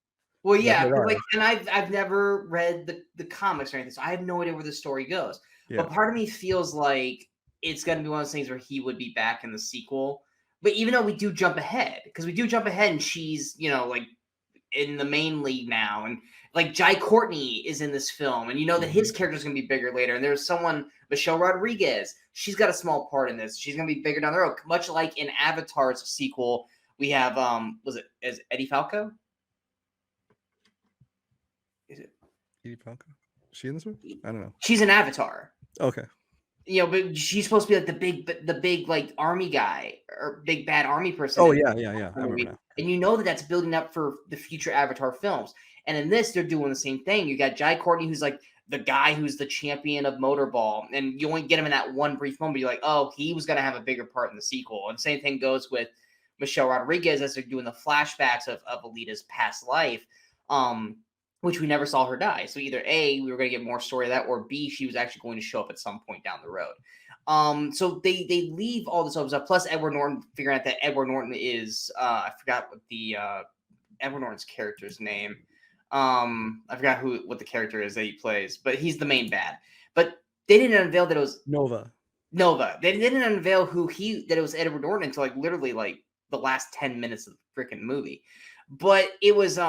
well, That's yeah, what because are. like, and I've never read the comics or anything, so I have no idea where the story goes. Yeah. But part of me feels like it's gonna be one of those things where he would be back in the sequel. But even though we do jump ahead, because we do jump ahead, and she's like in the main league now, and like Jai Courtney is in this film, and you know that his character's gonna be bigger later. And there's someone, Michelle Rodriguez, she's got a small part in this. She's gonna be bigger down the road, much like in Avatar's sequel. We have was it as Eddie Falco? Is it? Edie Falco? Is she in this one? I don't know. She's an Avatar. Okay. But she's supposed to be like the big like army guy or big bad army person. Oh yeah. I remember now. And you know that's building up for the future Avatar films. And in this, they're doing the same thing. You got Jai Courtney, who's like the guy who's the champion of motorball, and you only get him in that one brief moment. You're like, oh, he was going to have a bigger part in the sequel. And same thing goes with Michelle Rodriguez as they're doing the flashbacks of Alita's past life, which we never saw her die. So either A, we were going to get more story of that, or B, she was actually going to show up at some point down the road. So they leave all this up. Plus Edward Norton, figuring out that Edward Norton is I forgot what the Edward Norton's character's name. I forgot what the character is that he plays, but he's the main bad. But they didn't unveil that it was Nova. They didn't unveil that it was Edward Norton until like literally like the last 10 minutes of the freaking movie. But it was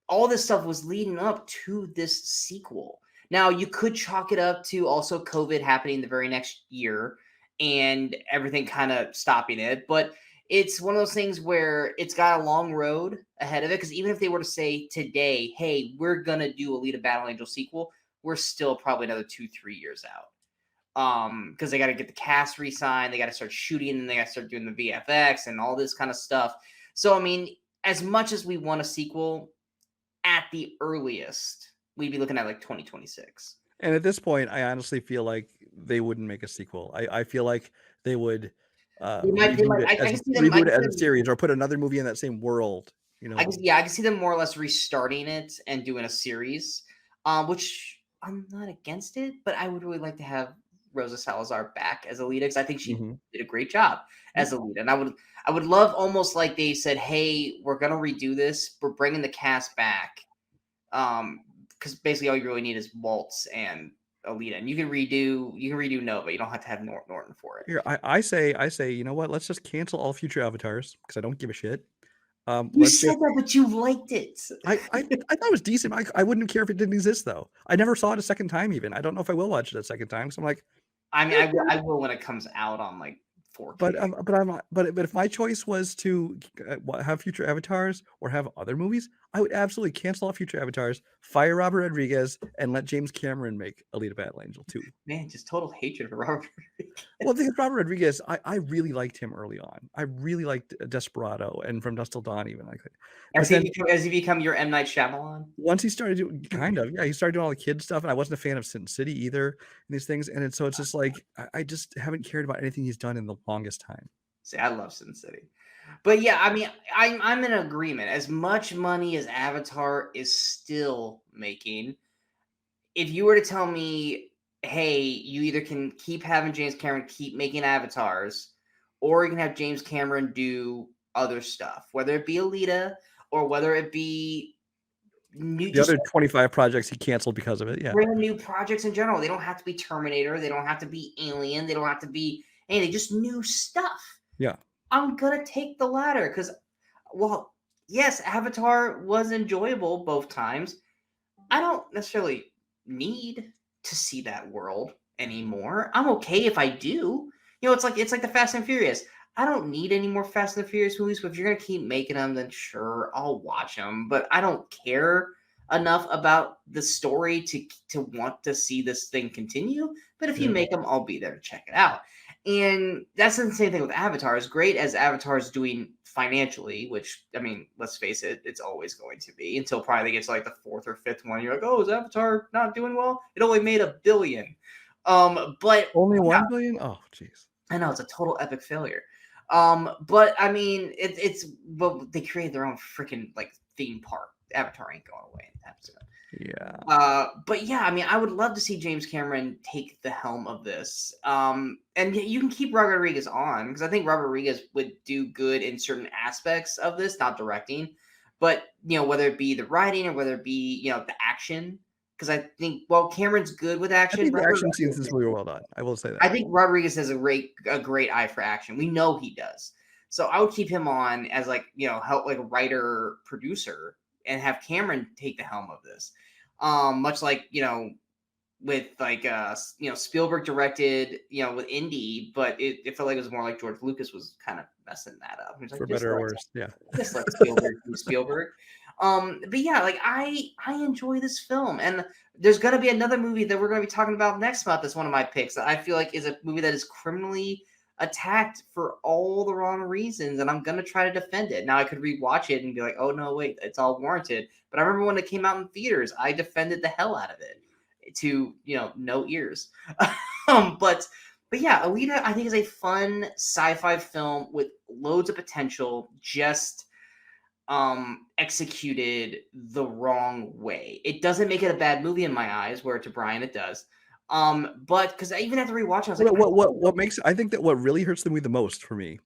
all this stuff was leading up to this sequel. Now you could chalk it up to also COVID happening the very next year and everything kind of stopping it, but it's one of those things where it's got a long road ahead of it. Because even if they were to say today, hey, we're going to do Alita Battle Angel sequel, we're still probably another 2-3 years out. Because they got to get the cast re-signed, they got to start shooting, and they got to start doing the VFX and all this kind of stuff. So, I mean, as much as we want a sequel, at the earliest, we'd be looking at like 2026. And at this point, I honestly feel like they wouldn't make a sequel. I feel like they would reboot it as a series or put another movie in that same world. I can see them more or less restarting it and doing a series, which I'm not against it, but I would really like to have Rosa Salazar back as Alita because I think she did a great job as Alita, and I would love almost like they said, hey, we're gonna redo this, we're bringing the cast back, because basically all you really need is Waltz and Alita, and you can redo Nova. You don't have to have Norton for it. Here, I say, you know what? Let's just cancel all future avatars because I don't give a shit. You said that, but you liked it. I thought it was decent. I wouldn't care if it didn't exist though. I never saw it a second time. Even I don't know if I will watch it a second time. So I'm like, I mean, I will when it comes out on like 4K. But if my choice was to have future avatars or have other movies, I would absolutely cancel all future avatars, fire Robert Rodriguez, and let James Cameron make Alita Battle Angel 2. Man, just total hatred for Robert Rodriguez. Well, because Robert Rodriguez, I really liked him early on. I really liked Desperado and From Dusk Till Dawn even. Has he become your M. Night Shyamalan? Once he started doing, he started doing all the kid stuff, and I wasn't a fan of Sin City either, and these things, and so it's just like I just haven't cared about anything he's done in the longest time. See, I love Sin City, but yeah, I mean, I'm in agreement. As much money as Avatar is still making, if you were to tell me, hey, you either can keep having James Cameron keep making avatars, or you can have James Cameron do other stuff, whether it be Alita or whether it be the other 25 projects he canceled because of it. Yeah, brand new projects in general. They don't have to be Terminator. They don't have to be Alien. They don't have to be anything. Just new stuff. Yeah, I'm gonna take the latter because, well, yes, Avatar was enjoyable both times. I don't necessarily need to see that world anymore. I'm okay if I do. It's like the Fast and Furious. I don't need any more Fast and Furious movies, but if you're gonna keep making them, then sure, I'll watch them. But I don't care enough about the story to want to see this thing continue. But if you Yeah. make them, I'll be there to check it out. And that's the same thing with Avatar. As great as Avatar is doing financially, which, I mean, let's face it, it's always going to be until probably they get to like the fourth or fifth one. You're like, oh, is Avatar not doing well? It only made $1 billion. But Only yeah, 1 billion? Oh, jeez. I know it's a total epic failure. But I mean, it's well, they created their own freaking like theme park. Avatar ain't going away anytime soon. Yeah. But yeah, I mean, I would love to see James Cameron take the helm of this. And you can keep Robert Rodriguez on because I think Robert Rodriguez would do good in certain aspects of this, not directing, but whether it be the writing or whether it be the action. Because I think Cameron's good with I action. think the Robert action scenes Rodriguez is really well done. I will say I that. think Rodriguez has a great eye for action. We know he does. So I would keep him on as help like a writer producer and have Cameron take the helm of this. Much like with like Spielberg directed with Indy, but it felt like it was more like George Lucas was kind of messing that up. He was like, For better or worse. Yeah. just let Spielberg do Spielberg. But yeah, like I enjoy this film, and there's gonna be another movie that we're gonna be talking about next month. That's one of my picks that I feel like is a movie that is criminally attacked for all the wrong reasons, and I'm gonna try to defend it. Now I could rewatch it and be like, oh no, wait, it's all warranted. But I remember when it came out in theaters, I defended the hell out of it to no ears. But yeah, Alita I think is a fun sci-fi film with loads of potential, just executed the wrong way. It doesn't make it a bad movie in my eyes, where to Brian it does. But because I even after rewatching, I was like, what makes I think that what really hurts the movie the most for me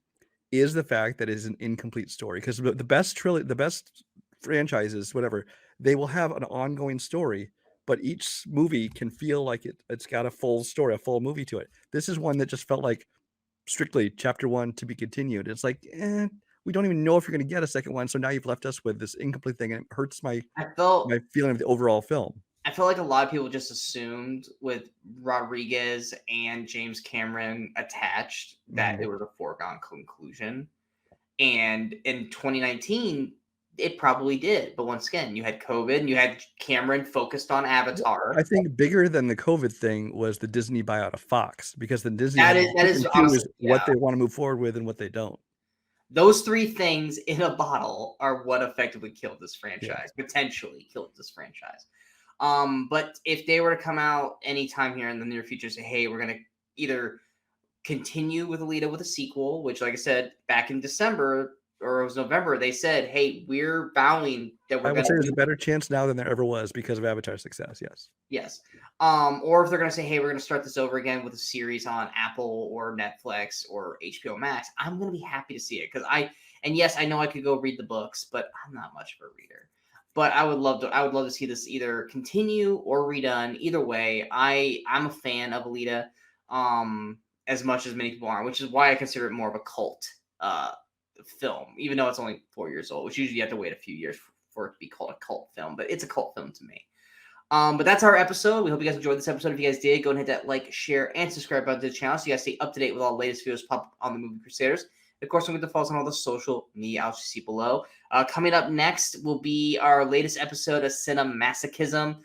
is the fact that it is an incomplete story. Because the best the best franchises, whatever, they will have an ongoing story, but each movie can feel like it's got a full story, a full movie to it. This is one that just felt like strictly chapter 1 to be continued. It's like, we don't even know if you're going to get a second one, so now you've left us with this incomplete thing, and it hurts my feeling of the overall film. I feel like a lot of people just assumed with Rodriguez and James Cameron attached that it was a foregone conclusion. And in 2019, it probably did. But once again, you had COVID and you had Cameron focused on Avatar. I think bigger than the COVID thing was the Disney buyout of Fox, because the Disney that is honestly, what they want to move forward with and what they don't. Those three things in a bottle are what effectively killed this franchise, potentially killed this franchise. But if they were to come out anytime here in the near future, say, hey, we're going to either continue with Alita with a sequel, which, like I said, back in December or it was November, they said, hey, we're vowing that we're I would say there's a better chance now than there ever was because of Avatar's success. Yes. Or if they're going to say, hey, we're going to start this over again with a series on Apple or Netflix or HBO Max, I'm going to be happy to see it. Yes, I know I could go read the books, but I'm not much of a reader. But I would love to see this either continue or redone. Either way, I'm a fan of Alita as much as many people are, which is why I consider it more of a cult film, even though it's only 4 years old, which usually you have to wait a few years for it to be called a cult film. But it's a cult film to me. But that's our episode. We hope you guys enjoyed this episode. If you guys did, go and hit that like, share, and subscribe button to the channel so you guys stay up to date with all the latest videos pop up on the Movie Crusaders. Of course, don't forget to follow us on all the social media outlets you see below. Coming up next will be our latest episode of Cinemasochism.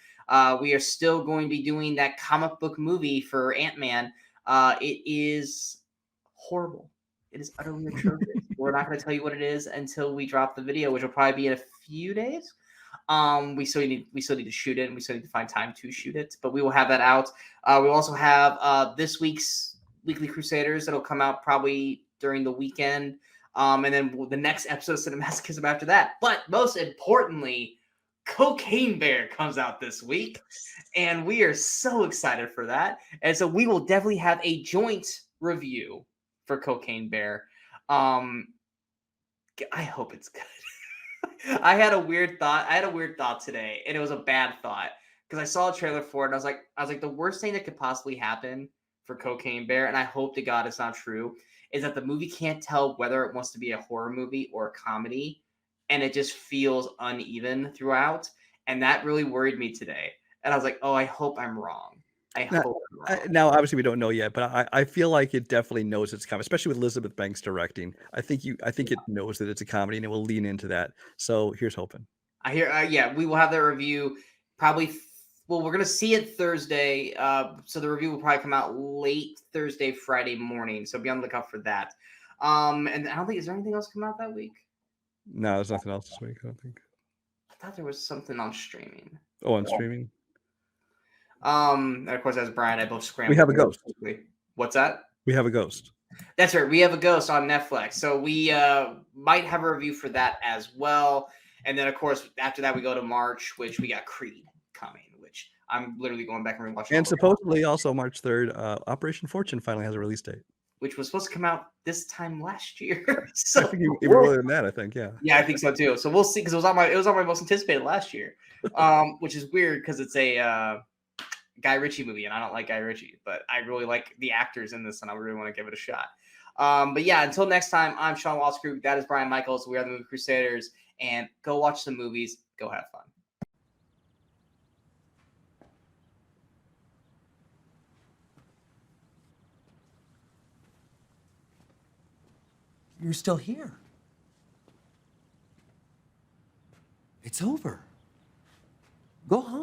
We are still going to be doing that comic book movie for Ant-Man. It is horrible. It is utterly atrocious. We're not going to tell you what it is until we drop the video, which will probably be in a few days. We still need to shoot it, and we still need to find time to shoot it, but we will have that out. We'll also have this week's Weekly Crusaders that'll come out probably during the weekend, and then the next episode of Cinemasochism after that. But most importantly, Cocaine Bear comes out this week, and we are so excited for that. And so we will definitely have a joint review for Cocaine Bear. I hope it's good. I had a weird thought today, and it was a bad thought because I saw a trailer for it, and I was like, the worst thing that could possibly happen for Cocaine Bear, and I hope to God it's not true, is that the movie can't tell whether it wants to be a horror movie or a comedy, and it just feels uneven throughout, and that really worried me today. And I was like, oh, I hope I'm wrong. Now, obviously, we don't know yet, but I feel like it definitely knows it's coming, especially with Elizabeth Banks directing. I think it knows that it's a comedy and it will lean into that. So here's hoping. I hear. Yeah, we will have that review probably. Well, we're gonna see it Thursday. So the review will probably come out late Thursday, Friday morning. So be on the lookout for that. And I don't think is there anything else coming out that week? No, there's nothing else this week, I don't think. I thought there was something on streaming. Oh, on streaming. And of course, as Brian and I both scrambled. We have a ghost. What's that? We have a ghost. That's right. We have a ghost on Netflix. So we might have a review for that as well. And then, of course, after that, we go to March, which we got Creed coming, which I'm literally going back and rewatching. And supposedly also March 3rd, Operation Fortune finally has a release date. Which was supposed to come out this time last year. So I think even earlier than that, I think, yeah. Yeah, I think so too. So we'll see, because it was on my most anticipated last year. Which is weird because it's a Guy Ritchie movie, and I don't like Guy Ritchie, but I really like the actors in this, and I really want to give it a shot. But yeah, until next time, I'm Sean Walskrug. That is Brian Michaels. We are the Movie Crusaders, and go watch some movies. Go have fun. You're still here. It's over. Go home.